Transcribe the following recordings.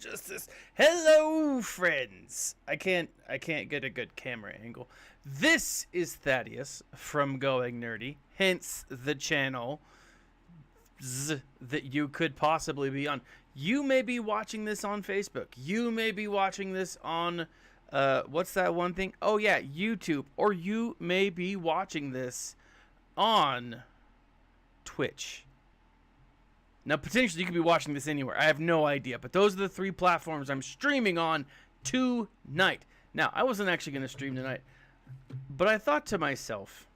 justice. Hello, friends. I can't get a good camera angle. This is Thaddeus from Going Nerdy, hence the channel that you could possibly be on. You may be watching this on Facebook. You may be watching this on what's that one thing? Oh yeah, YouTube. Or you may be watching this on Twitch. Now, potentially, you could be watching this anywhere. I have no idea. But those are the three platforms I'm streaming on tonight. Now, I wasn't actually going to stream tonight. But I thought to myself,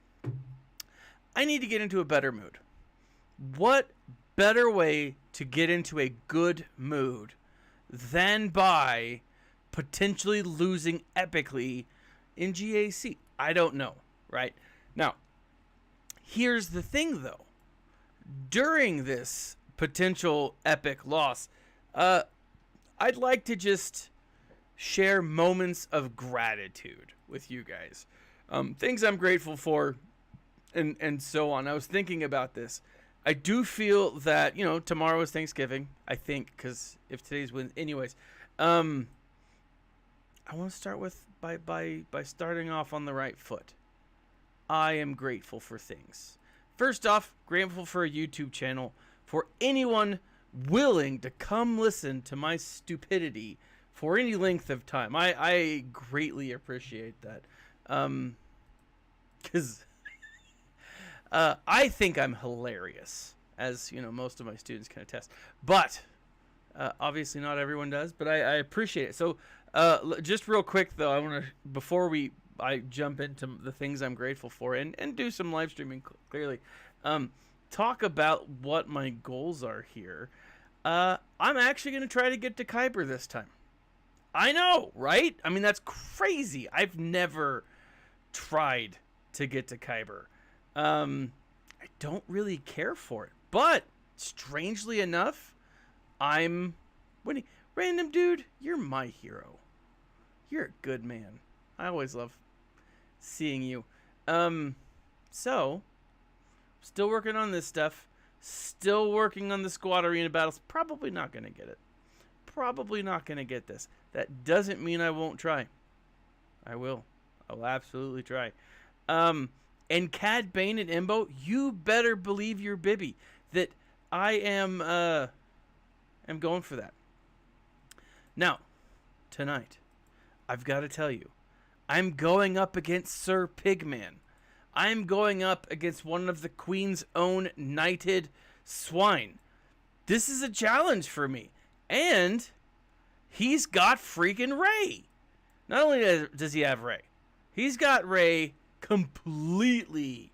I need to get into a better mood. What better way to get into a good mood than by potentially losing epically in GAC? I don't know, right? Now, here's the thing, though. During this potential epic loss, I'd like to just share moments of gratitude with you guys. Things I'm grateful for and so on. I was thinking about this. I do feel that, tomorrow is Thanksgiving, I think, because if today's Wednesday, anyways. I want to start with by starting off on the right foot. I am grateful for things. First off, grateful for a YouTube channel, for anyone willing to come listen to my stupidity for any length of time. I greatly appreciate that. Because I think I'm hilarious, as most of my students can attest. But obviously not everyone does, but I appreciate it. So just real quick, though, I want to, before I jump into the things I'm grateful for and do some live streaming, clearly, talk about what my goals are here. I'm actually going to try to get to Kuiper this time. I know, right? I mean, that's crazy. I've never tried to get to Kuiper. I don't really care for it, but strangely enough, I'm winning. Random dude, you're my hero. You're a good man. I always love seeing you. So still working on this stuff. Still working on the squad arena battles. Probably not going to get it. Probably not going to get this. That doesn't mean I won't try. I will. I'll absolutely try. And Cad Bane and Imbo, you better believe your bibby that I am going for that. Now, tonight, I've got to tell you, I'm going up against Sir Pigman. I'm going up against one of the Queen's own knighted swine. This is a challenge for me. And he's got freaking Ray. Not only does he have Ray, he's got Ray completely,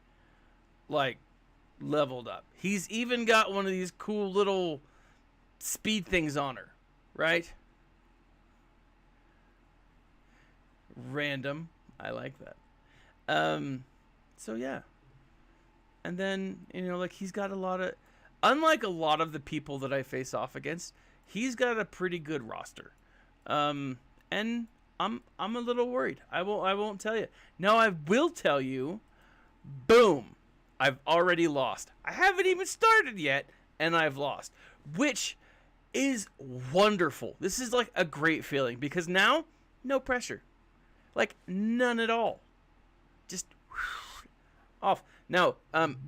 leveled up. He's even got one of these cool little speed things on her, right? Random. I like that. So yeah. And then, he's got a lot of, unlike a lot of the people that I face off against, he's got a pretty good roster. And I'm a little worried. I won't tell you. Now I will tell you, boom, I've already lost. I haven't even started yet, and I've lost, which is wonderful. This is like a great feeling because now, no pressure. None at all. Just off. Now,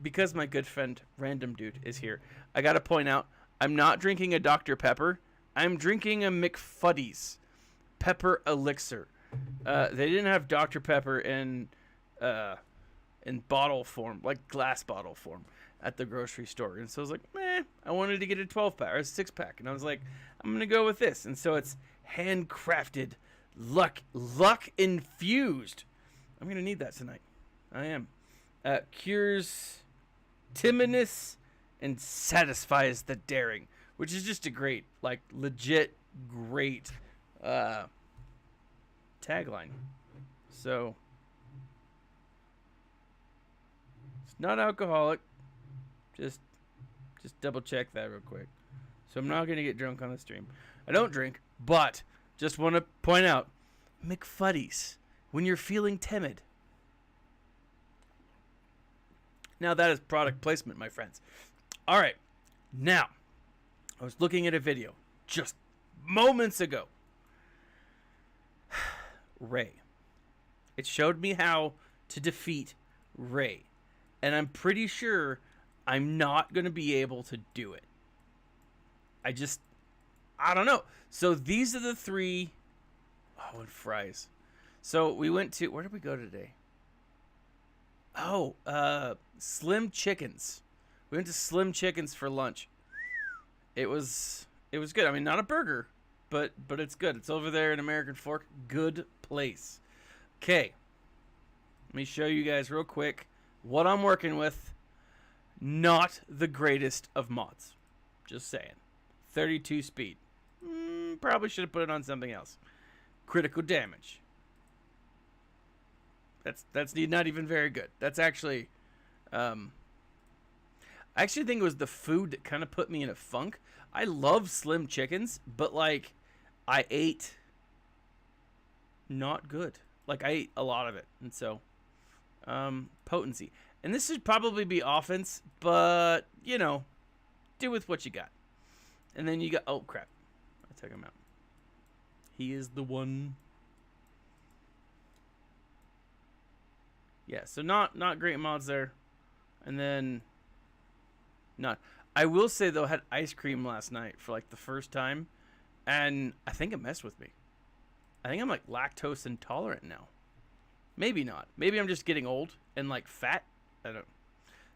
because my good friend Random Dude is here, I gotta point out, I'm not drinking a Dr. Pepper. I'm drinking a McFuddy's Pepper Elixir. They didn't have Dr. Pepper in bottle form, like glass bottle form, at the grocery store. And so I was like, I wanted to get a 12-pack or a 6-pack. And I was like, I'm going to go with this. And so it's handcrafted, luck infused. I'm going to need that tonight. I am. Cures timidness and satisfies the daring, which is just a great, legit great tagline. So it's not alcoholic. Just double check that real quick. So I'm not going to get drunk on the stream. I don't drink, but just want to point out McFuddy's when you're feeling timid. Now that is product placement, my friends. All right. Now, I was looking at a video just moments ago. Ray. It showed me how to defeat Ray. And I'm pretty sure I'm not going to be able to do it. I don't know. So these are the 3. Oh, and fries. So we went to, where did we go today? Oh, Slim Chickens. We went to Slim Chickens for lunch. It was good. I mean, not a burger, but it's good. It's over there in American Fork. Good place. Okay. Let me show you guys real quick what I'm working with. Not the greatest of mods. Just saying. 32 speed. Probably should have put it on something else. Critical damage. That's not even very good. That's actually... I actually think it was the food that kind of put me in a funk. I love Slim Chickens, but, like, I ate not good. Like, I ate a lot of it. And so, potency. And this should probably be offense, but, you know, do with what you got. And then you got... Oh, crap. I took him out. He is the one. Yeah, so not great mods there. And then... Not. I will say, though, I had ice cream last night for, like, the first time. And I think it messed with me. I think I'm, like, lactose intolerant now. Maybe not. Maybe I'm just getting old and, like, fat. I don't know.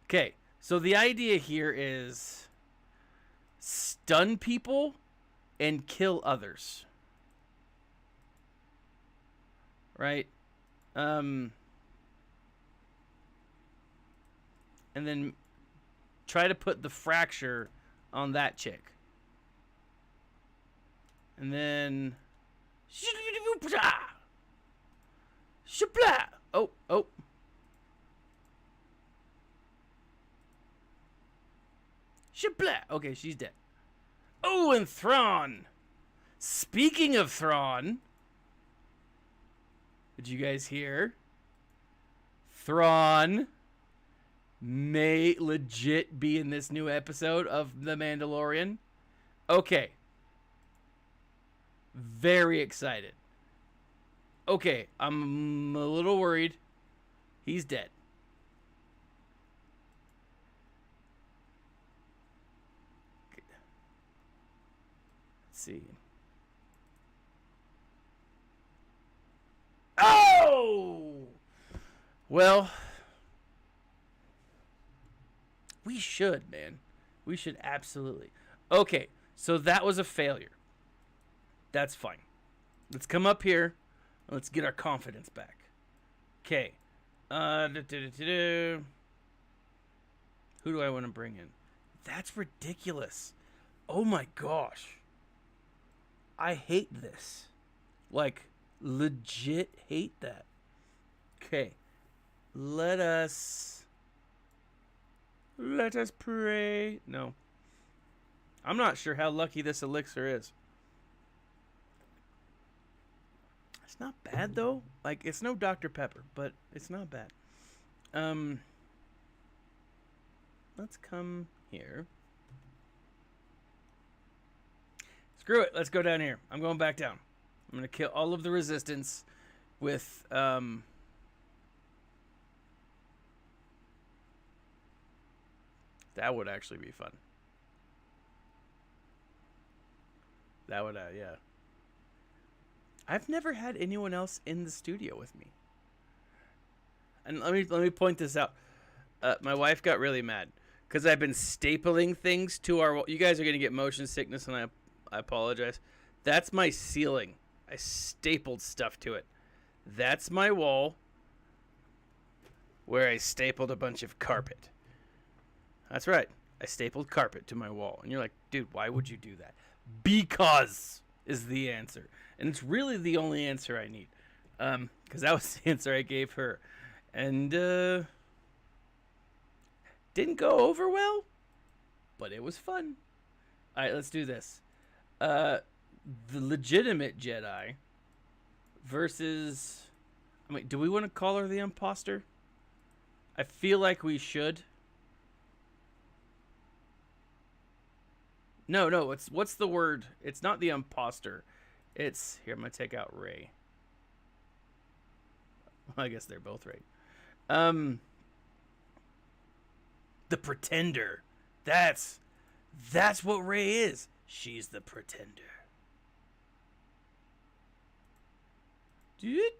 Okay, so the idea here is stun people and kill others. Right? And then try to put the fracture on that chick. And then... Oh. Okay, she's dead. Oh, and Thrawn. Speaking of Thrawn, did you guys hear? Thrawn may legit be in this new episode of The Mandalorian. Okay. Very excited. Okay, I'm a little worried. He's dead. Let's see. Oh! Well, we should, man. We should absolutely. Okay, so that was a failure. That's fine. Let's come up here. Let's get our confidence back. Okay. Who do I want to bring in? That's ridiculous. Oh my gosh. I hate this. Like, legit hate that. Okay. Let us pray. No. I'm not sure how lucky this elixir is. It's not bad, though. Like, it's no Dr. Pepper, but it's not bad. Let's come here. Screw it. Let's go down here. I'm going back down. I'm going to kill all of the resistance with, that would actually be fun. That would, yeah. I've never had anyone else in the studio with me. And let me point this out. My wife got really mad because I've been stapling things to our wall. You guys are going to get motion sickness, and I apologize. That's my ceiling. I stapled stuff to it. That's my wall where I stapled a bunch of carpet. That's right. I stapled carpet to my wall. And you're like, dude, why would you do that? Because is the answer. And it's really the only answer I need. Because that was the answer I gave her. And, didn't go over well. But it was fun. Alright, let's do this. The legitimate Jedi versus... I mean, do we want to call her the imposter? I feel like we should. No, no. What's the word? It's not the imposter. It's here. I'm gonna take out Ray. Well, I guess they're both right. The pretender. That's what Ray is. She's the pretender. Dude.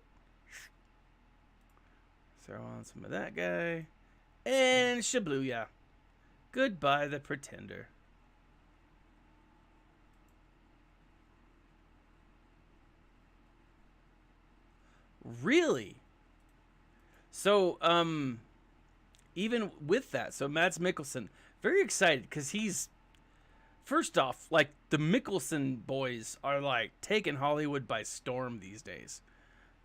Throw on some of that guy. And Shabluya. Goodbye, the pretender. Really? So, even with that, so Mads Mikkelsen, very excited because he's, first off, like, the Mikkelsen boys are, like, taking Hollywood by storm these days.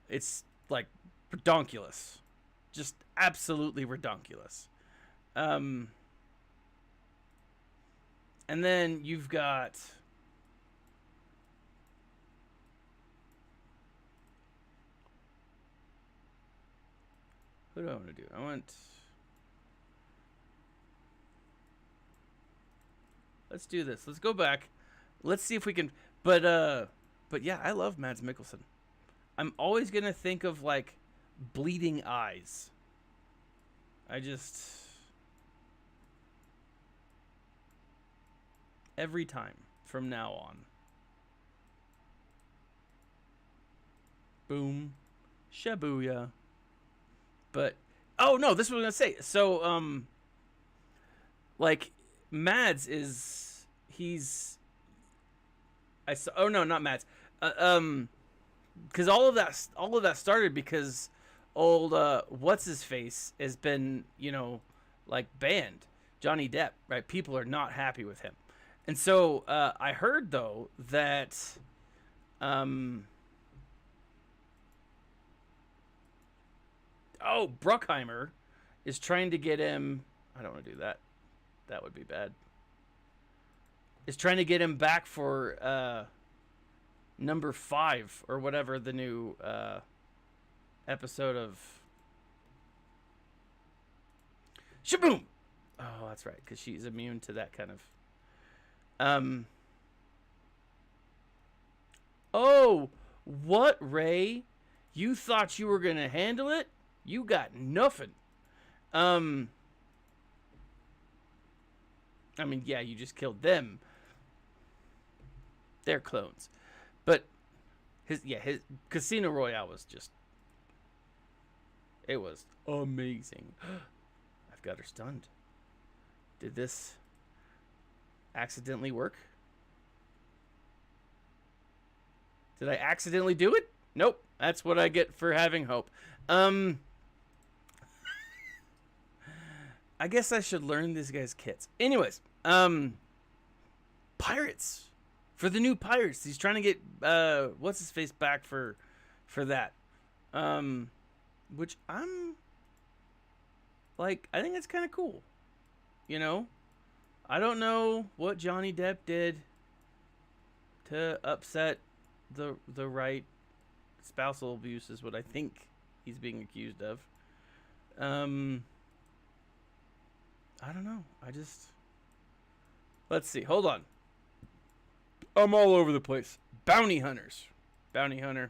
It's, like, redonkulous. Just absolutely redonkulous. And then you've got... Who do I want to do? I want... Let's do this. Let's go back. Let's see if we can... But yeah, I love Mads Mikkelsen. I'm always going to think of, like, bleeding eyes. I just... Every time from now on. Boom. Shabuya. But, oh no, this is what I was going to say. So, like, Mads is, he's, oh no, not Mads. Because all of that started because old, what's his face has been, you know, like, banned. Johnny Depp, right? People are not happy with him. And so, I heard though that, Bruckheimer is trying to get him. I don't want to do that. That would be bad. Is trying to get him back for number 5 or whatever the new episode of Shaboom. Oh, that's right, because she's immune to that kind of. Oh, what, Ray? You thought you were gonna handle it? You got nothing. I mean, yeah, you just killed them. They're clones. But his Casino Royale was just, it was amazing. I've got her stunned. Did this accidentally work? Did I accidentally do it? Nope. That's what I get for having hope. I guess I should learn this guy's kits. Anyways, Pirates. For the new Pirates. He's trying to get what's his face back for that. Which I'm like, I think it's kind of cool. You know? I don't know what Johnny Depp did to upset the right. Spousal abuse is what I think he's being accused of. I don't know. Let's see. Hold on. I'm all over the place. Bounty hunters. Bounty hunter.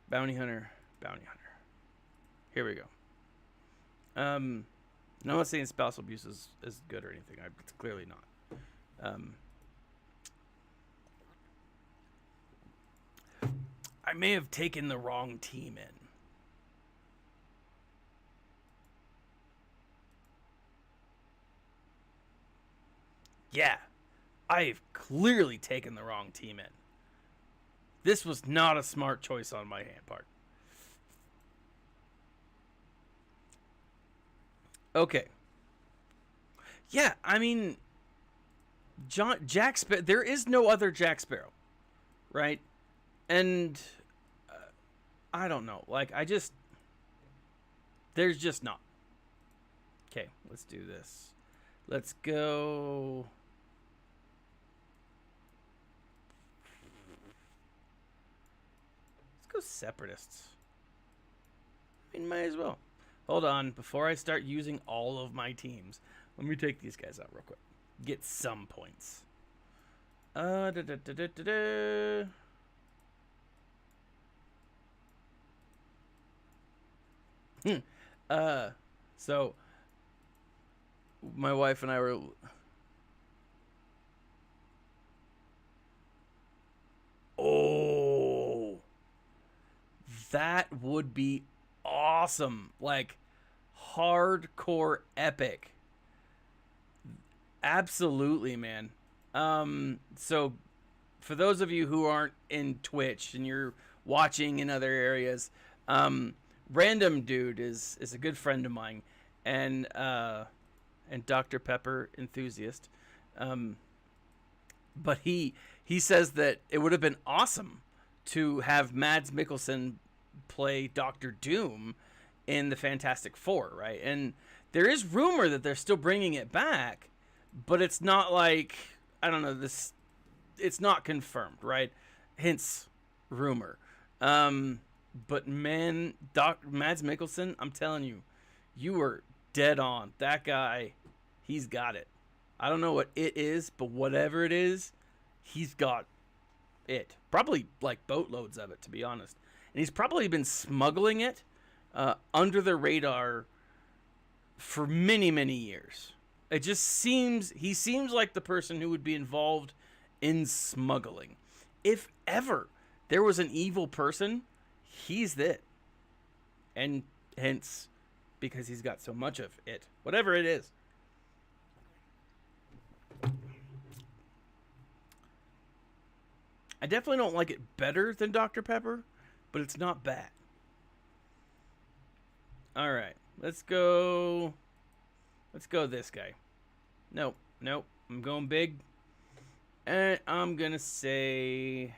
Bounty hunter. Bounty hunter. Here we go. No, I'm not saying spousal abuse is good or anything. It's clearly not. I may have taken the wrong team in. Yeah, I've clearly taken the wrong team in. This was not a smart choice on my hand part. Okay. Yeah, I mean, Jack Sparrow. There is no other Jack Sparrow, right? And I don't know. Like, there's just not. Okay, let's do this. Let's go. Let's go Separatists. I mean, might as well. Hold on. Before I start using all of my teams, let me take these guys out real quick. get some points. Da, da, da, da, da, da. So my wife and I were. Oh, that would be awesome. Like hardcore epic. Absolutely, man. So for those of you who aren't in Twitch and you're watching in other areas, Random Dude is a good friend of mine, and Dr. Pepper enthusiast. But he says that it would have been awesome to have Mads Mikkelsen play Doctor Doom in the Fantastic Four, right? And there is rumor that they're still bringing it back, but it's not like, I don't know, this, it's not confirmed, right? Hence rumor. But man, Mads Mikkelsen, I'm telling you, you were dead on. That guy, he's got it. I don't know what it is, but whatever it is, he's got it. Probably like boatloads of it, to be honest. And he's probably been smuggling it under the radar for many, many years. It just seems, he seems like the person who would be involved in smuggling. If ever there was an evil person, he's it. And hence, because he's got so much of it. Whatever it is. I definitely don't like it better than Dr. Pepper, but it's not bad. All right, let's go this guy. Nope. I'm going big. And I'm going to say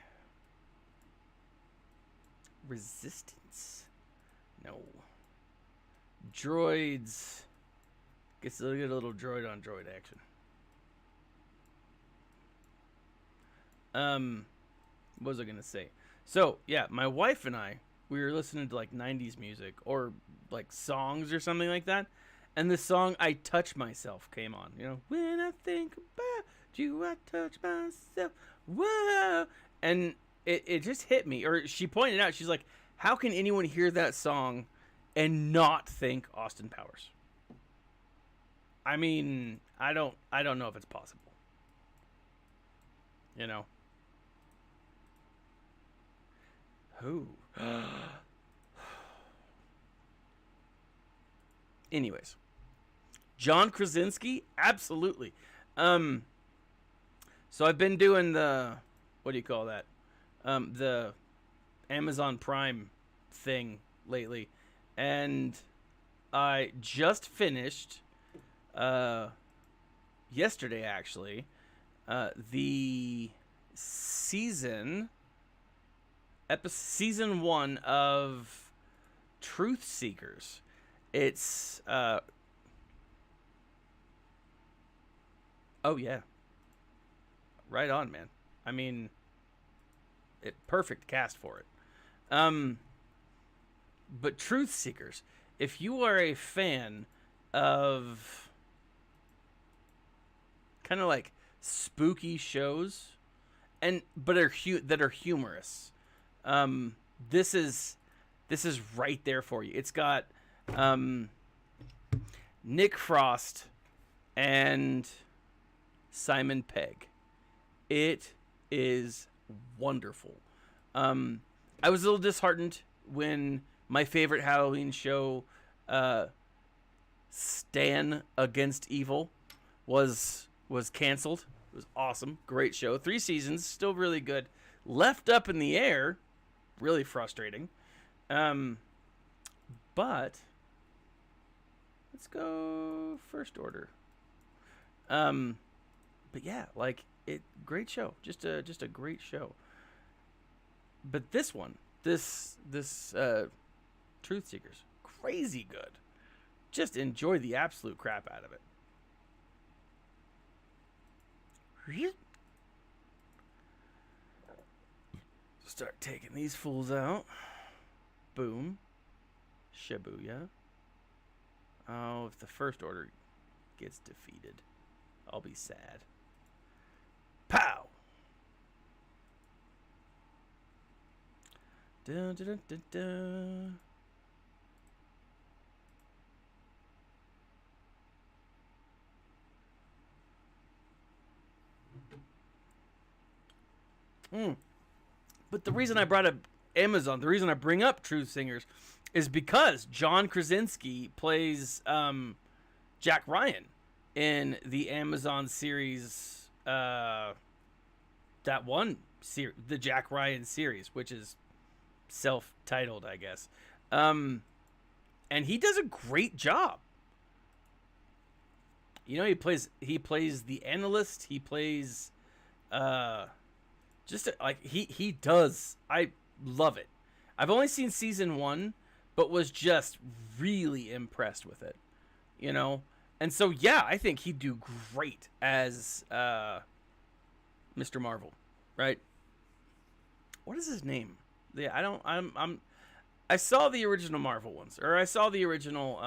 Resistance. No. Droids. Get a little droid on droid action. What was I gonna say? So yeah, my wife and I, we were listening to like 90s music or like songs or something like that, and the song "I Touch Myself" came on. You know, when I think about you, I touch myself. Whoa, and it just hit me. Or she pointed out, she's like, "How can anyone hear that song and not think Austin Powers?" I mean, I don't know if it's possible. You know. Who? Anyways, John Krasinski, absolutely. So I've been doing the, what do you call that? The Amazon Prime thing lately, and I just finished yesterday actually the season 1 of Truth Seekers. It's oh yeah, right on, man. I mean, perfect cast for it. But Truth Seekers, if you are a fan of kind of like spooky shows but that are humorous, this is right there for you. It's got Nick Frost and Simon Pegg. It is wonderful. I was a little disheartened when my favorite Halloween show, Stan Against Evil, was canceled. It was awesome. Great show. 3 seasons. Still really good. Left up in the air. Really frustrating. But let's go First Order. But yeah, like great show. Just a great show. But this one, this Truth Seekers, crazy good. Just enjoy the absolute crap out of it. Start taking these fools out. Boom. Shibuya. Oh, if the First Order gets defeated, I'll be sad. Pow! Dun, dun, dun, dun, dun. But the reason I brought up Amazon, the reason I bring up Truth Singers, is because John Krasinski plays Jack Ryan in the Amazon series, that one series, the Jack Ryan series, which is self-titled, I guess. And he does a great job. You know, he plays the analyst. He plays just like he does. I love it. I've only seen season 1, but was just really impressed with it. You know, and so yeah, I think he'd do great as Mr. Marvel, right? What is his name? Yeah, I don't. I saw the original Marvel ones, or I saw the original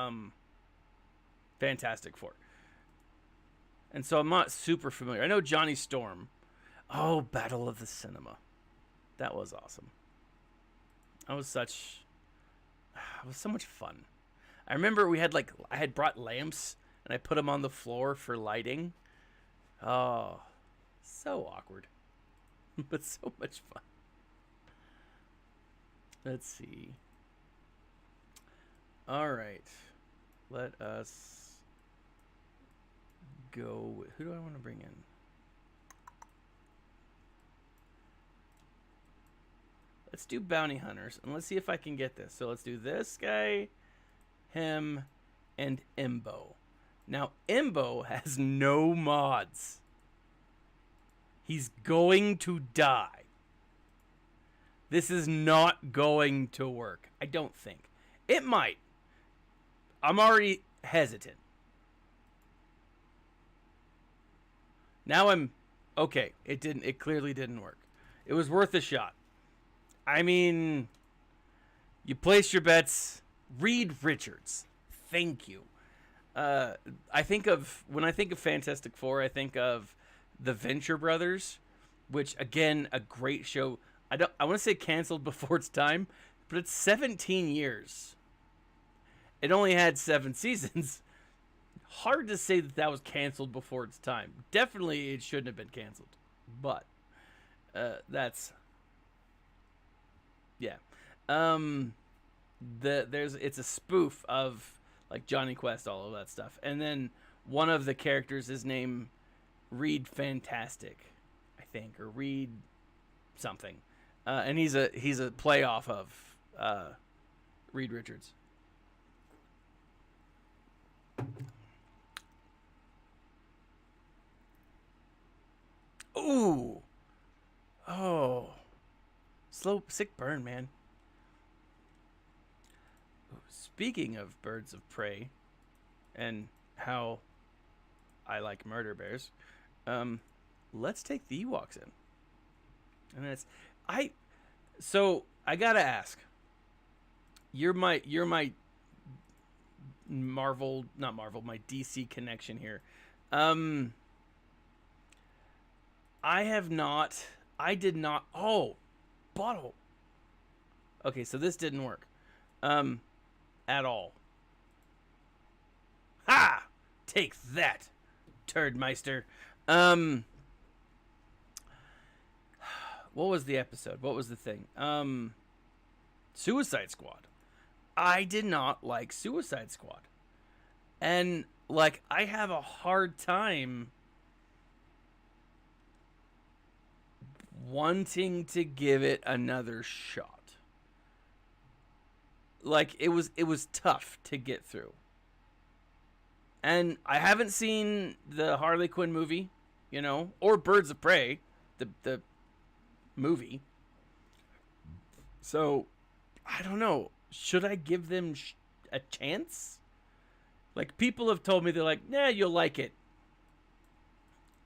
Fantastic Four, and so I'm not super familiar. I know Johnny Storm. Oh, Battle of the Cinema. That was awesome. It was so much fun. I remember I had brought lamps and I put them on the floor for lighting. Oh, so awkward, but so much fun. Let's see. All right. Let us go. Who do I want to bring in? Let's do bounty hunters, and let's see if I can get this. So let's do this guy, him, and Imbo. Now, Imbo has no mods. He's going to die. This is not going to work. I don't think. It might. I'm already hesitant. Now I'm... Okay, it clearly didn't work. It was worth a shot. I mean, you place your bets. Reed Richards. Thank you. When I think of Fantastic Four, I think of the Venture Brothers, which again, a great show. I want to say canceled before its time, but it's 17 years. It only had 7 seasons. Hard to say that was canceled before its time. Definitely, it shouldn't have been canceled. But that's... Yeah. It's a spoof of like Johnny Quest, all of that stuff. And then one of the characters is named Reed Fantastic, I think, or Reed something. And he's a play off of Reed Richards. Ooh. Oh. Slow, sick burn, man. Speaking of birds of prey and how I like murder bears, let's take the Ewoks in. And so I gotta ask. You're my my DC connection here. I did not. Oh, bottle. Okay, so this didn't work. At all. Ha! Take that, Turdmeister. What was the episode? What was the thing? Suicide Squad. I did not like Suicide Squad. And, like, I have a hard time wanting to give it another shot. Like, it was tough to get through. And I haven't seen the Harley Quinn movie, you know, or Birds of Prey, the movie. So, I don't know. Should I give them a chance? Like, people have told me, they're like, nah, you'll like it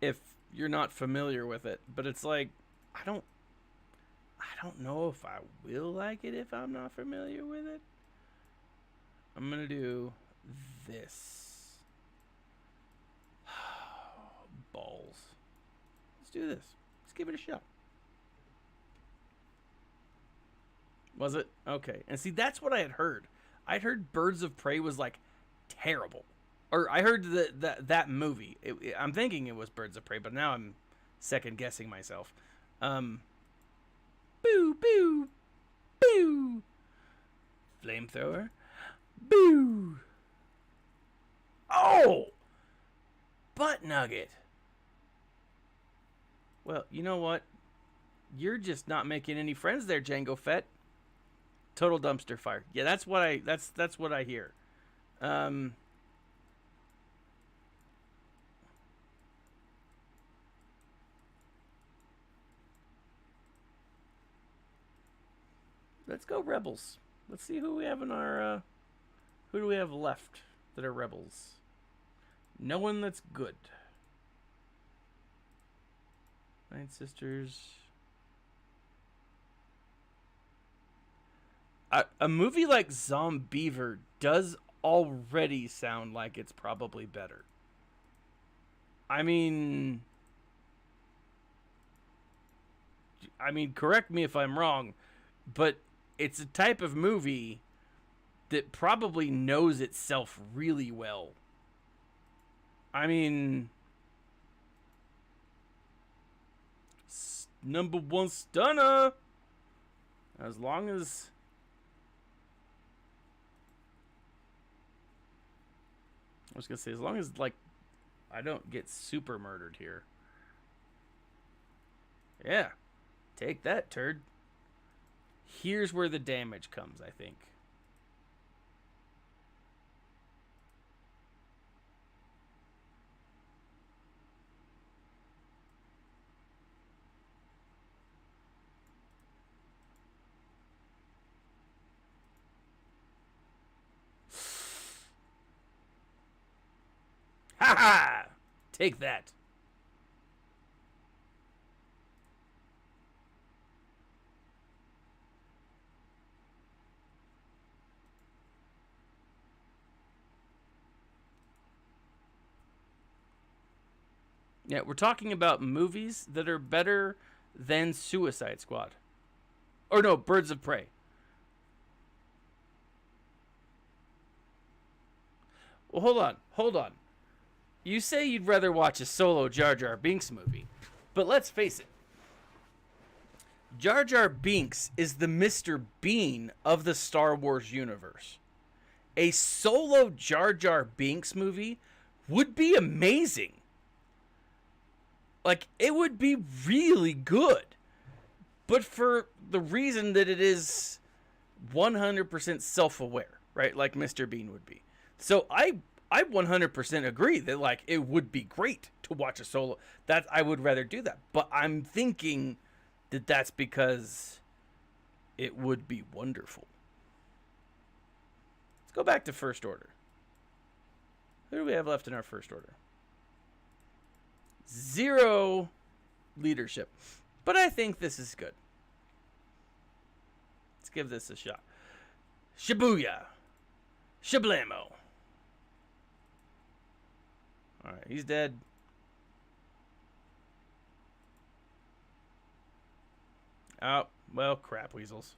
if you're not familiar with it. But it's like, I don't know if I will like it if I'm not familiar with it. I'm going to do this. Let's do this. Let's give it a shot. Was it? Okay. And see, that's what I had heard. I'd heard Birds of Prey was like terrible. Or I heard that movie. I'm thinking it was Birds of Prey, but now I'm second guessing myself. Boo, boo, boo. Flamethrower. Boo. Oh! Butt nugget. Well, you know what? You're just not making any friends there, Jango Fett. Total dumpster fire. Yeah, that's what I hear. Let's go Rebels. Let's see who we have in our who do we have left that are Rebels? No one that's good. Night Sisters. A movie like Zombeaver does already sound like it's probably better. I mean, correct me if I'm wrong, but it's a type of movie that probably knows itself really well. I mean, number one stunner. As long as I was gonna say, as long as like I don't get super murdered here. Yeah, take that, turd. Here's where the damage comes, I think. Ha ha! Take that. Yeah, we're talking about movies that are better than Suicide Squad. Or no, Birds of Prey. Well, hold on. You say you'd rather watch a solo Jar Jar Binks movie, but let's face it. Jar Jar Binks is the Mr. Bean of the Star Wars universe. A solo Jar Jar Binks movie would be amazing. Like, it would be really good. But for the reason that it is 100% self-aware, right? Like Mr. Bean would be. So I 100% agree that like it would be great to watch a solo. That I would rather do that. But I'm thinking that that's because it would be wonderful. Let's go back to First Order. Who do we have left in our First Order? 0 leadership. But I think this is good. Let's give this a shot. Shibuya. Shablamo. Alright, he's dead. Oh, well, crap weasels.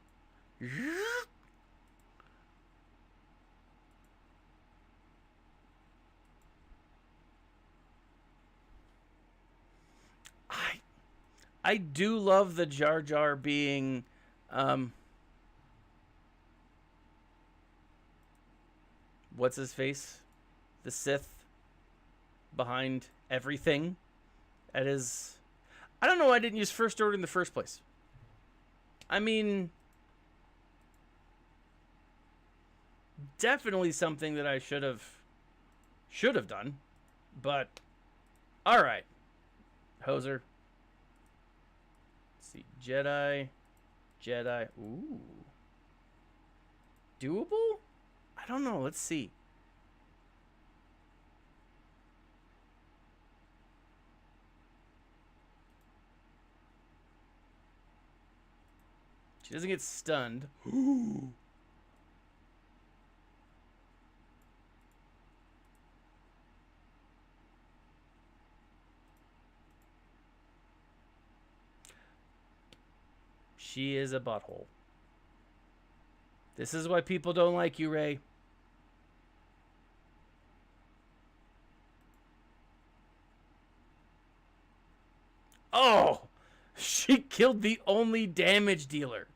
I do love the Jar Jar being what's his face? The Sith behind everything. That is, I don't know why I didn't use First Order in the first place. I mean, definitely something that I should have done. But all right. Hoser. Let's see. Jedi. Ooh. Doable? I don't know. Let's see. She doesn't get stunned. Ooh. She is a butthole. This is why people don't like you, Ray. Oh! She killed the only damage dealer.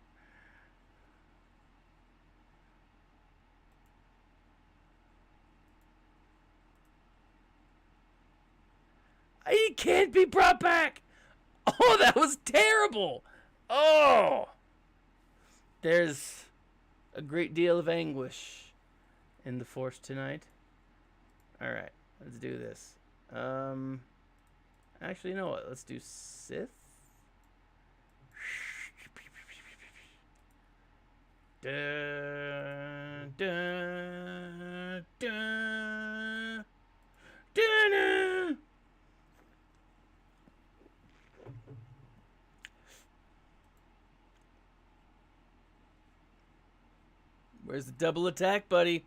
He can't be brought back. Oh, that was terrible. Oh. There's a great deal of anguish in the Force tonight. All right, let's do this. Actually, you know what? Let's do Sith. Dun, dun, dun, dun, dun. Where's the double attack, buddy?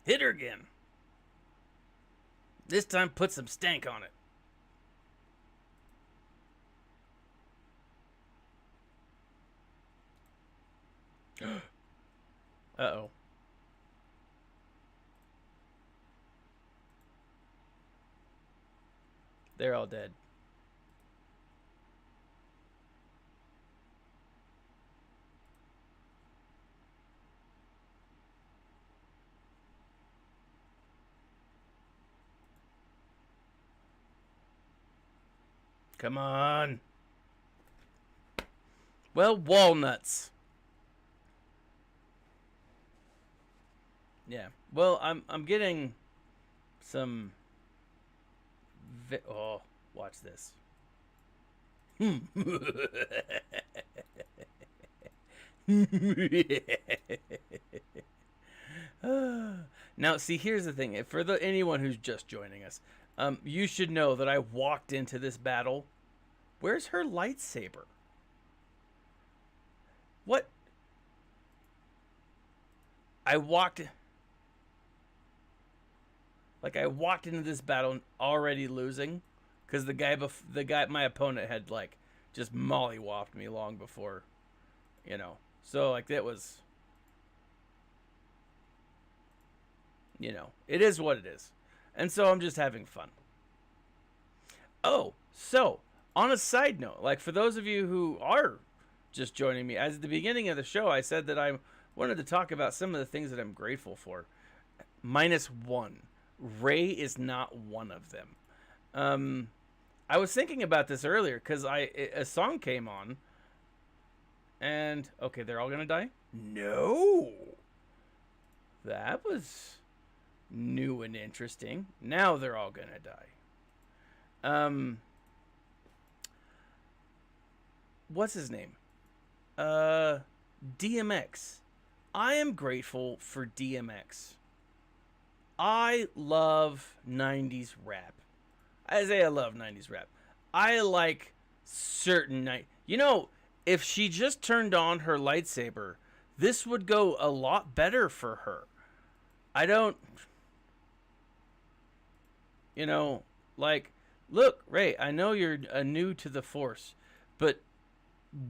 Hit her again. This time put some stank on it. Uh-oh. They're all dead. Come on. Well, walnuts. Yeah. Well, I'm getting some oh, watch this. Now, see, here's the thing. For anyone who's just joining us, you should know that I walked into this battle. Where's her lightsaber? What? I walked into this battle already losing, because the guy, my opponent had like just mollywopped me long before, you know. So like that was, you know, it is what it is, and so I'm just having fun. Oh, so on a side note, like for those of you who are just joining me, as at the beginning of the show, I said that I wanted to talk about some of the things that I'm grateful for. -1. Ray is not one of them. I was thinking about this earlier because a song came on, and okay, they're all gonna die. No, that was new and interesting. Now they're all gonna die. What's his name? DMX. I am grateful for DMX. I love 90s rap. I say I love 90s rap. I like certain night. You know, if she just turned on her lightsaber, this would go a lot better for her. I don't, you know, like, look, Ray, I know you're new to the Force, but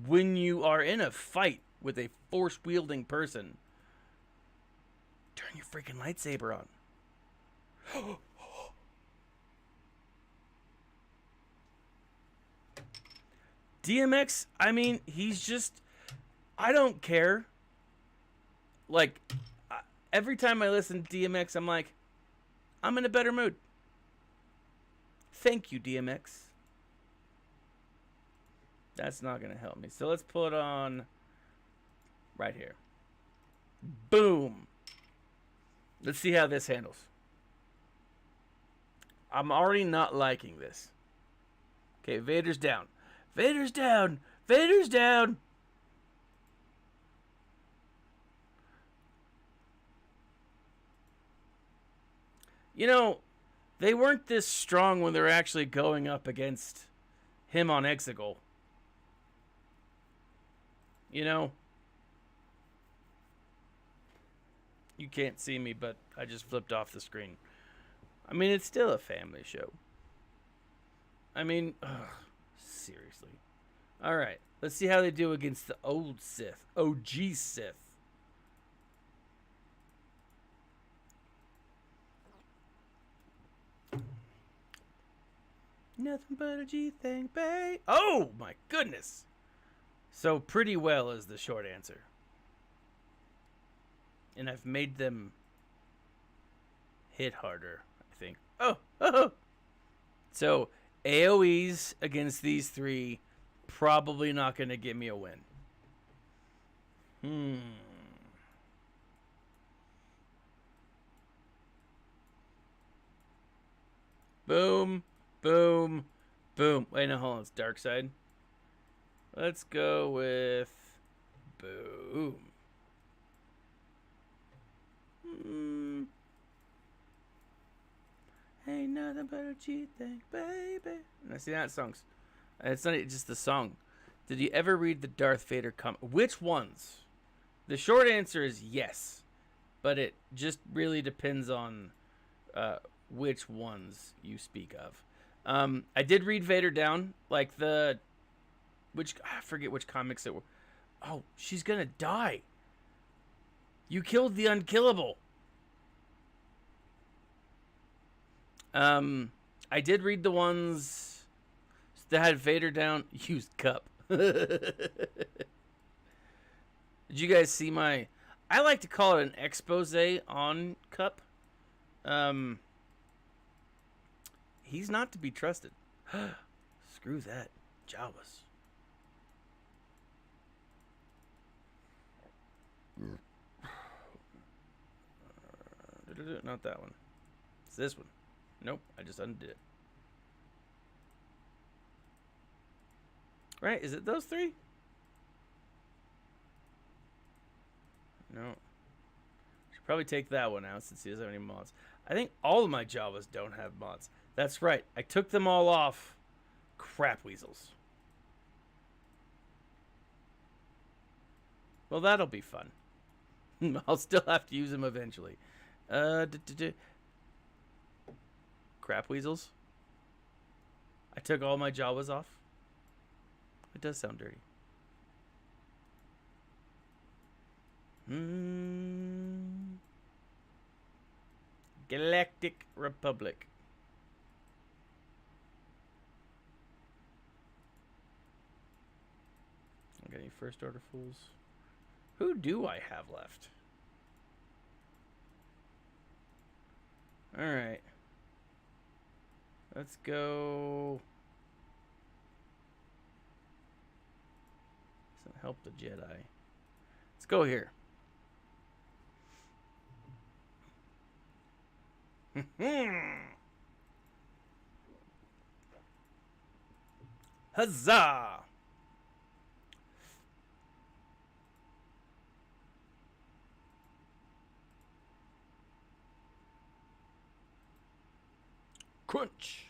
when you are in a fight with a Force-wielding person, turn your freaking lightsaber on. DMX, I mean, he's just, I don't care. Like, every time I listen to DMX, I'm like, I'm in a better mood. Thank you, DMX. That's not going to help me. So let's put on right here. Boom. Let's see how this handles. I'm already not liking this. Okay, Vader's down. Vader's down. Vader's down. You know, they weren't this strong when they're actually going up against him on Exegol. You know, you can't see me, but I just flipped off the screen. I mean, it's still a family show. I mean, ugh, seriously. All right, let's see how they do against the old Sith, OG Sith. Nothing but a G thing, babe. Oh my goodness. So pretty well is the short answer. And I've made them hit harder, I think. Oh. So AoEs against these three, probably not going to get me a win. Boom, boom, boom. Wait, no, hold on. It's dark side. Let's go with boom. Ain't nothing but a G thing, baby. Now, see, that song's. It's not just the song. Did you ever read the Darth Vader comic? Which ones? The short answer is yes, but it just really depends on which ones you speak of. I did read Vader Down, like I forget which comics it were. Oh, she's gonna die. You killed the unkillable. I did read the ones that had Vader Down. Used cup. Did you guys see my? I like to call it an expose on Cup. He's not to be trusted. Screw that, Jawas. Not that one. It's this one. Nope, I just undid it. Right? Is it those three? No. Should probably take that one out since he doesn't have any mods. I think all of my Jawas don't have mods. That's right. I took them all off. Crap weasels. Well, that'll be fun. I'll still have to use them eventually. Crap weasels. I took all my Jawas off. It does sound dirty. Galactic Republic. Got any first order fools? Who do I have left? Alright. Let's go. Doesn't help the Jedi. Let's go here. Huzzah! Crunch.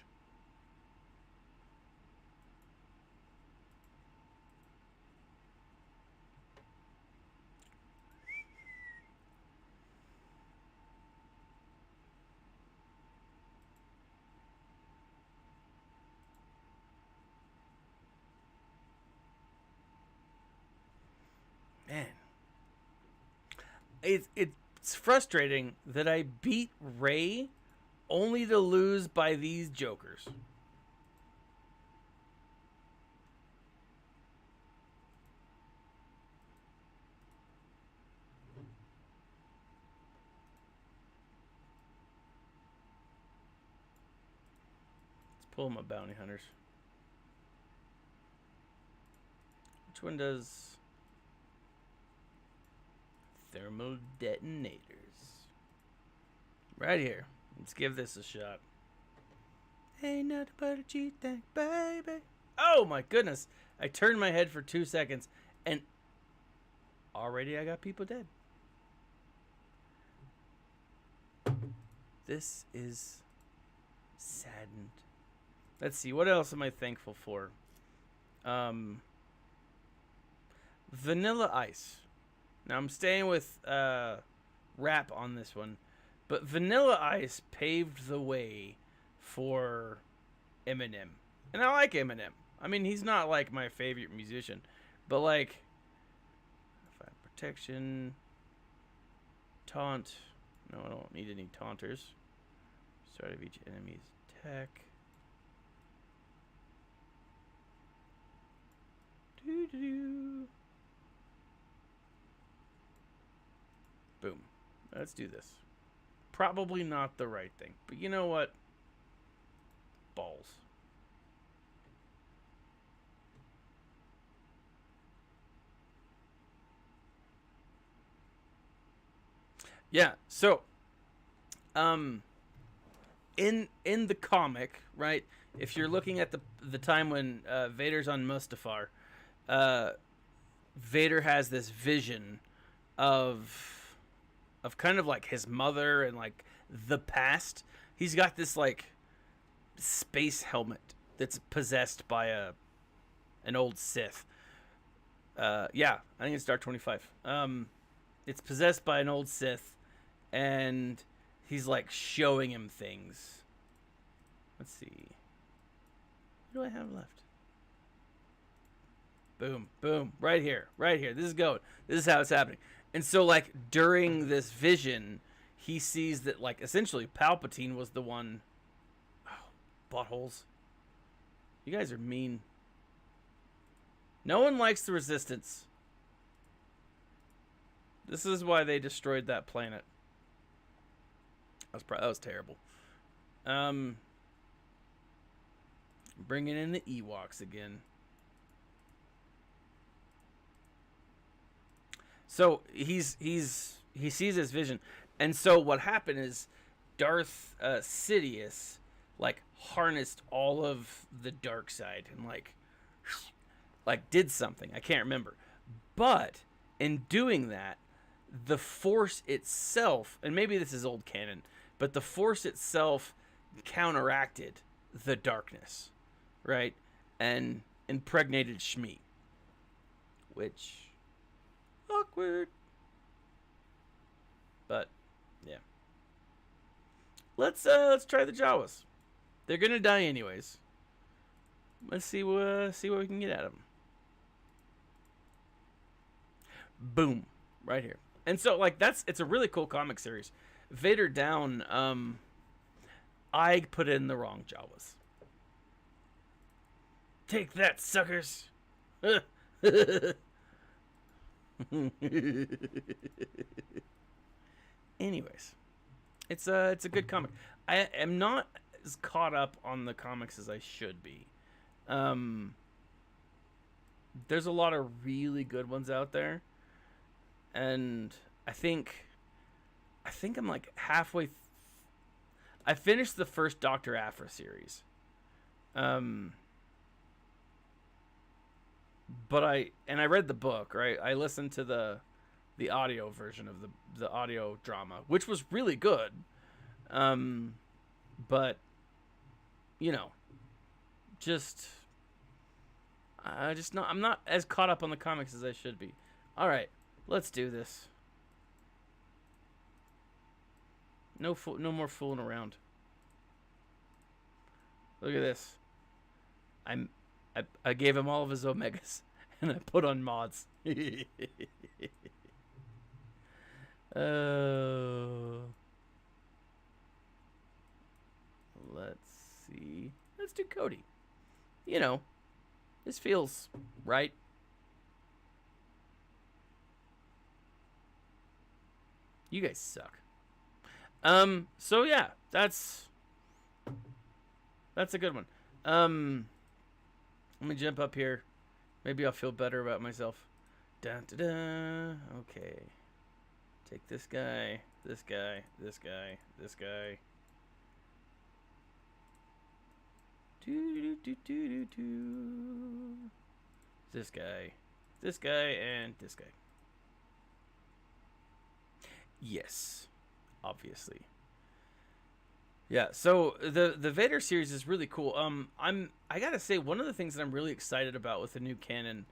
Man. It's frustrating that I beat Rey only to lose by these jokers. Let's pull my bounty hunters. Which one does thermal detonators? Right here. Let's give this a shot. Ain't nothing but a G thing, baby. Oh my goodness. I turned my head for 2 seconds and already I got people dead. This is saddened. Let's see. What else am I thankful for? Vanilla Ice. Now I'm staying with rap on this one, but Vanilla Ice paved the way for Eminem, and I like Eminem. I mean, he's not like my favorite musician, but like, fire protection, taunt. No, I don't need any taunters. Start of each enemy's attack. Doo-doo-doo. Boom. Let's do this. Probably not the right thing, but you know what? Balls. Yeah. So, in the comic, right? If you're looking at the time when Vader's on Mustafar, uh, Vader has this vision of kind of like his mother and like the past. He's got this like space helmet that's possessed by an old Sith. Yeah, I think it's Dark 25. It's possessed by an old Sith, and he's like showing him things. Let's see. What do I have left? Boom, boom, right here, right here. This is going. This is how it's happening. And so, like, during this vision, he sees that, like, essentially Palpatine was the one. Oh, buttholes. You guys are mean. No one likes the Resistance. This is why they destroyed that planet. That was terrible. Bringing in the Ewoks again. So he sees his vision, and so what happened is Darth Sidious like harnessed all of the dark side and like did something. I can't remember, but in doing that, the Force itself, and maybe this is old canon, but the Force itself counteracted the darkness, right, and impregnated Shmi, which. Awkward. But yeah. Let's try the Jawas. They're gonna die anyways. Let's see what we can get at them. Boom, right here. And so like it's a really cool comic series. Vader down. I put in the wrong Jawas. Take that, suckers. Anyways, it's a good comic. I am not as caught up on the comics as I should be. There's a lot of really good ones out there, and I think I'm like halfway. I finished the first Dr. Aphra series. But I read the book, right? I listened to the audio version of the audio drama, which was really good. But you know, I'm not as caught up on the comics as I should be. All right, let's do this. No more fooling around. Look at this. I gave him all of his Omegas, and I put on mods. Let's see. Let's do Cody. You know, this feels right. You guys suck. So yeah, that's a good one. Let me jump up here. Maybe I'll feel better about myself. Dun, dun, dun. Okay. Take this guy, this guy, this guy, this guy. This guy, and this guy. Yes, obviously. Yeah, so the Vader series is really cool. I gotta say, one of the things that I'm really excited about with the new canon,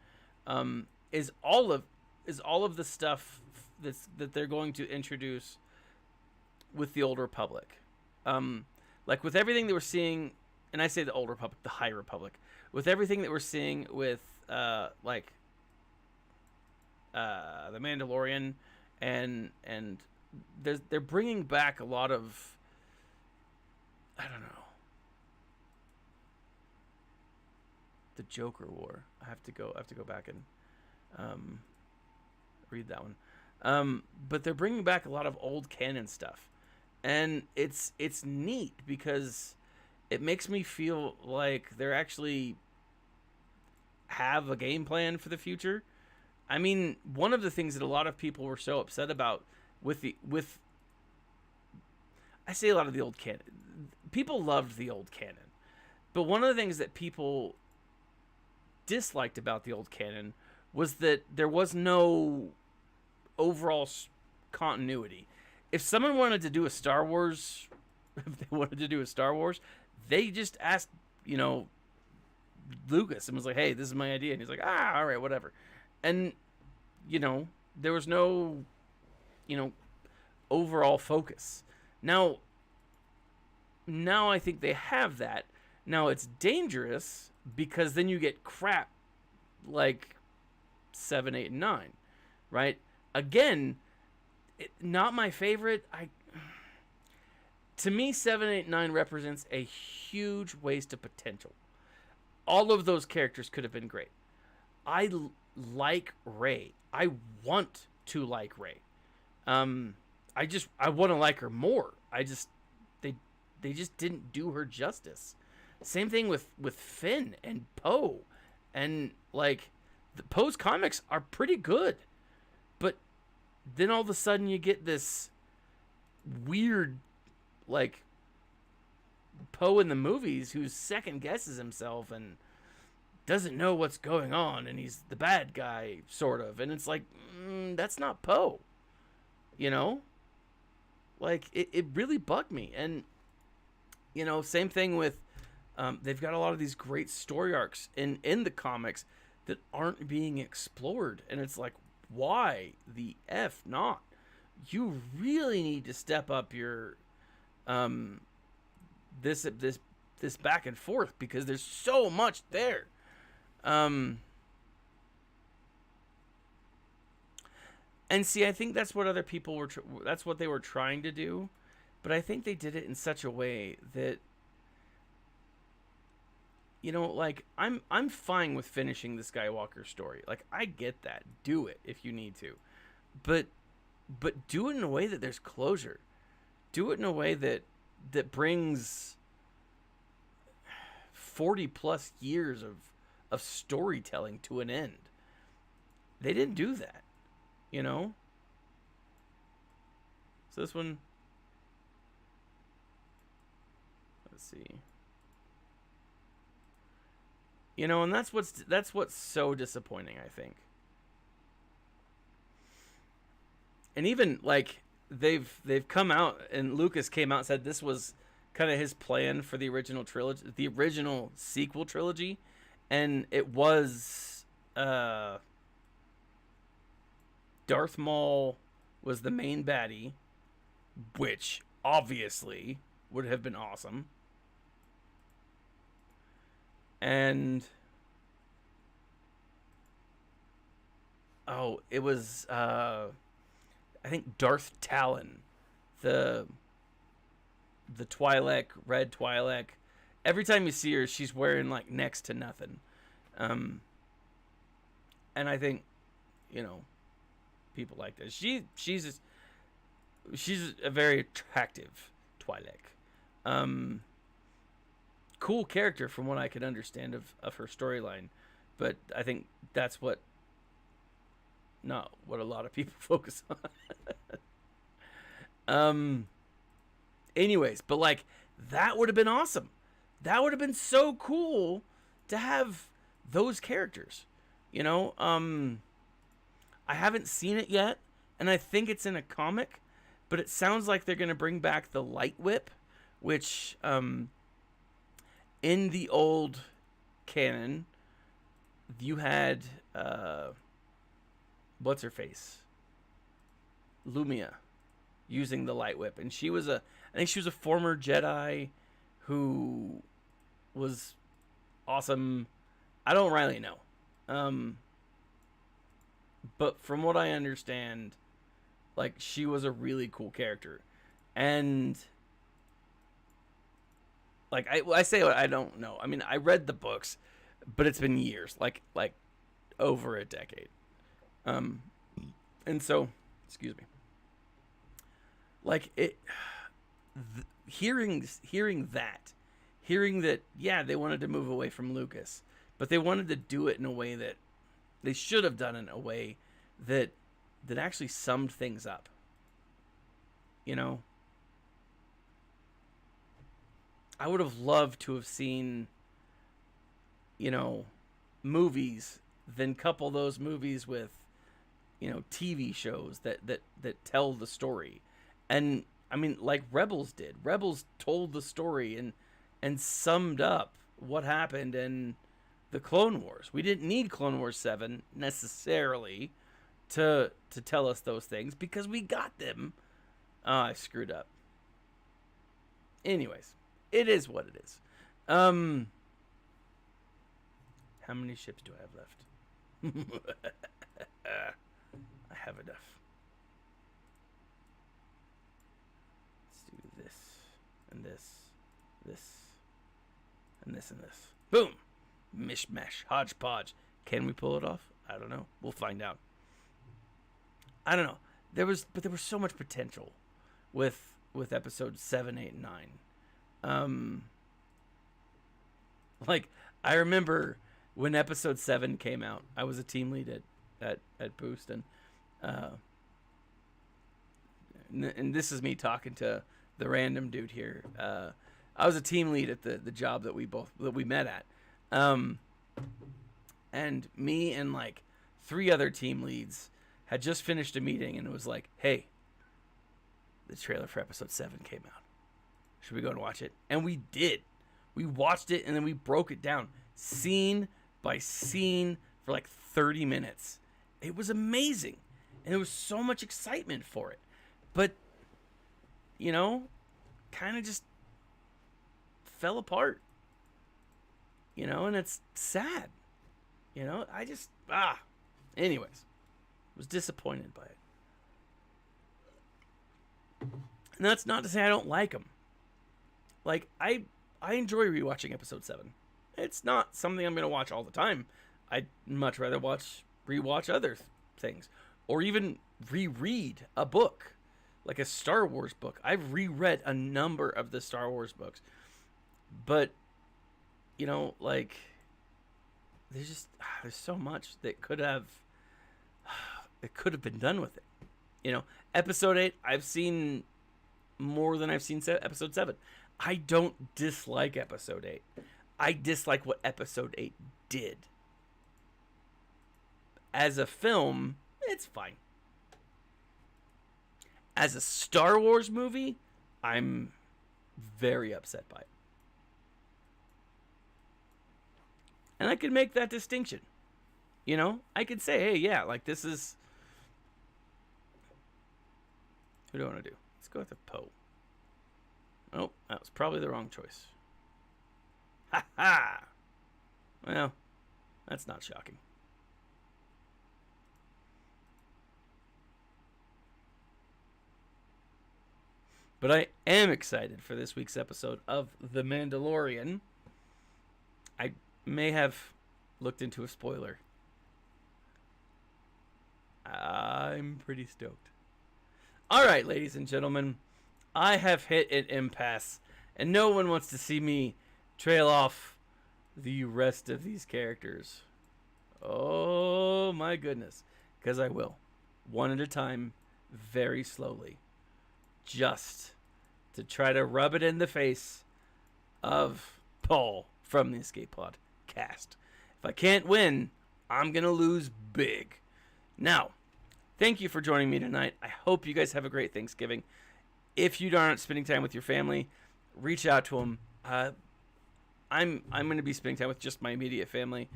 is all of the stuff that they're going to introduce with the Old Republic. Like with everything that we're seeing, and I say the Old Republic, the High Republic, with everything that we're seeing with like the Mandalorian, and they're bringing back a lot of, I don't know, the Joker War. I have to go back and read that one. But they're bringing back a lot of old canon stuff, and it's neat because it makes me feel like they're actually have a game plan for the future. I mean, one of the things that a lot of people were so upset about with I say a lot of the old canon. People loved the old canon, but one of the things that people disliked about the old canon was that there was no overall continuity. If someone wanted to do a Star Wars, they just asked, Lucas, and was like, "Hey, this is my idea," and he's like, all right, whatever. And there was no, overall focus. Now I think they have that. Now it's dangerous because then you get crap like 7, 8, and 9, right? Again, not my favorite. To me, 7, 8, 9 represents a huge waste of potential. All of those characters could have been great. I like Rey. I want to like Rey. I want to like her more. They just didn't do her justice. Same thing with Finn and Poe, and like the Poe's comics are pretty good, but then all of a sudden you get this weird like Poe in the movies who second guesses himself and doesn't know what's going on, and he's the bad guy sort of, and it's like that's not Poe, like it really bugged me. And same thing with they've got a lot of these great story arcs in the comics that aren't being explored, and it's like, why the F not? You really need to step up your this back and forth, because there's so much there. And see, I think that's what other people were that's what they were trying to do, but I think they did it in such a way that like I'm fine with finishing the Skywalker story. Like, I get that. Do it if you need to. But do it in a way that there's closure. Do it in a way that brings 40 plus years of storytelling to an end. They didn't do that, So this one, let's see. And that's what's so disappointing, I think. And even like they've come out, and Lucas came out and said this was kind of his plan for the original trilogy, the original sequel trilogy, and it was Darth Maul was the main baddie, which obviously would have been awesome. And it was I think Darth Talon, the Twi'lek, red Twi'lek. Every time you see her, she's wearing like next to nothing. And I think, people like that. She's a very attractive Twi'lek. Cool character from what I could understand of her storyline, but I think that's not what a lot of people focus on. Anyways, but like that would have been awesome. That would have been so cool to have those characters. I haven't seen it yet, and I think it's in a comic, but it sounds like they're gonna bring back the light whip, which in the old canon, you had what's her face, Lumia, using the light whip, and I think she was a former Jedi who was awesome. I don't really know, but from what I understand, like, she was a really cool character, and like I say I don't know. I mean, I read the books, but it's been years, like over a decade, and so, excuse me. Like hearing that, yeah, they wanted to move away from Lucas, but they wanted to do it in a way that they should have done, in a way that actually summed things up. You know, I would have loved to have seen, you know, movies, then couple those movies with, you know, TV shows that tell the story. And I mean, like Rebels did. Rebels told the story and summed up what happened in the Clone Wars. We didn't need Clone Wars 7 necessarily to tell us those things, because we got them. I screwed up. Anyways, it is what it is. How many ships do I have left? I have enough. Let's do this, and this, and this. Boom! Mishmash, hodgepodge. Can we pull it off? I don't know. We'll find out. I don't know. There was so much potential with episodes 7, 8, and 9. Like, I remember when episode 7 came out, I was a team lead at Boost, and this is me talking to the random dude here. I was a team lead at the job that we met at, and me and like 3 other team leads had just finished a meeting, and it was like, hey, the trailer for episode 7 came out. Should we go and watch it? And we did. We watched it, and then we broke it down scene by scene for like 30 minutes. It was amazing, and there was so much excitement for it. But, you know, kind of just fell apart. You know, and it's sad. You know, anyways, was disappointed by it. And that's not to say I don't like them. Like, I enjoy rewatching episode 7. It's not something I'm going to watch all the time. I'd much rather rewatch other things, or even reread a book, like a Star Wars book. I've reread a number of the Star Wars books, but, you know, like, there's so much that could have been done with it. You know, episode 8, I've seen more than I've seen episode 7. I don't dislike episode 8. I dislike what episode 8 did. As a film, it's fine. As a Star Wars movie, I'm very upset by it. And I could make that distinction. You know, I could say, hey, yeah, like, this is... Who do I want to do? Let's go with the Poe. Oh, that was probably the wrong choice. Ha ha! Well, that's not shocking. But I am excited for this week's episode of The Mandalorian. I may have looked into a spoiler. I'm pretty stoked. All right, ladies and gentlemen, I have hit an impasse, and no one wants to see me trail off the rest of these characters. Oh my goodness, because I will, one at a time, very slowly, just to try to rub it in the face of Paul from the Escape Pod cast. If I can't win, I'm going to lose big. Now, thank you for joining me tonight. I hope you guys have a great Thanksgiving. If you aren't spending time with your family, reach out to them. I'm going to be spending time with just my immediate family.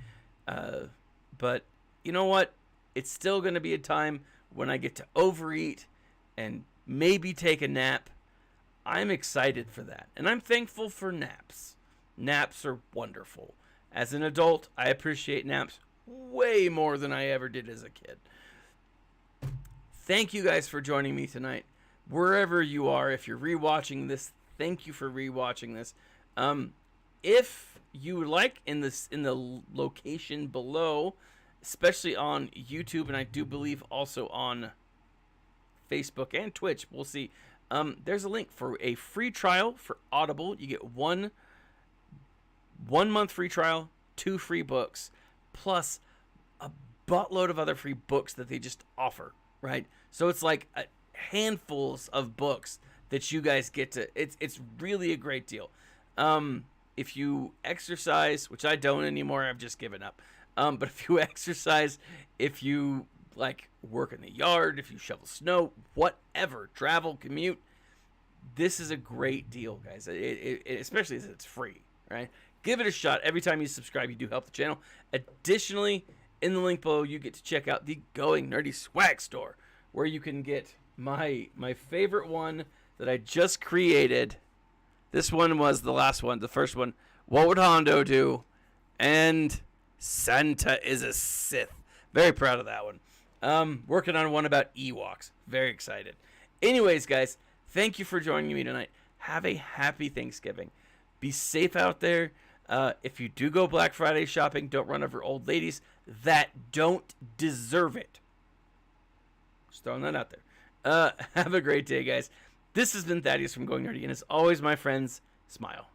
But you know what? It's still going to be a time when I get to overeat and maybe take a nap. I'm excited for that. And I'm thankful for naps. Naps are wonderful. As an adult, I appreciate naps way more than I ever did as a kid. Thank you guys for joining me tonight. Wherever you are, if you're rewatching this, thank you for rewatching this. If you like in the location below, especially on YouTube, and I do believe also on Facebook and Twitch, we'll see. There's a link for a free trial for Audible. You get one month free trial, 2 free books, plus a buttload of other free books that they just offer, right? So it's like handfuls of books that you guys get to. It's really a great deal. If you exercise, which I don't anymore, I've just given up. But if you exercise, if you like work in the yard, if you shovel snow, whatever, travel, commute, this is a great deal, guys. Especially as it's free, right? Give it a shot. Every time you subscribe, you do help the channel. Additionally, in the link below, you get to check out the Going Nerdy Swag Store, where you can get my favorite one that I just created. This one was the last one, the first one. What would Hondo do? And Santa is a Sith. Very proud of that one. Working on one about Ewoks. Very excited. Anyways, guys, thank you for joining me tonight. Have a happy Thanksgiving. Be safe out there. If you do go Black Friday shopping, don't run over old ladies that don't deserve it. Just throwing that out there. Have a great day, guys. This has been Thaddeus from Going Nerdy, and as always, my friends, smile.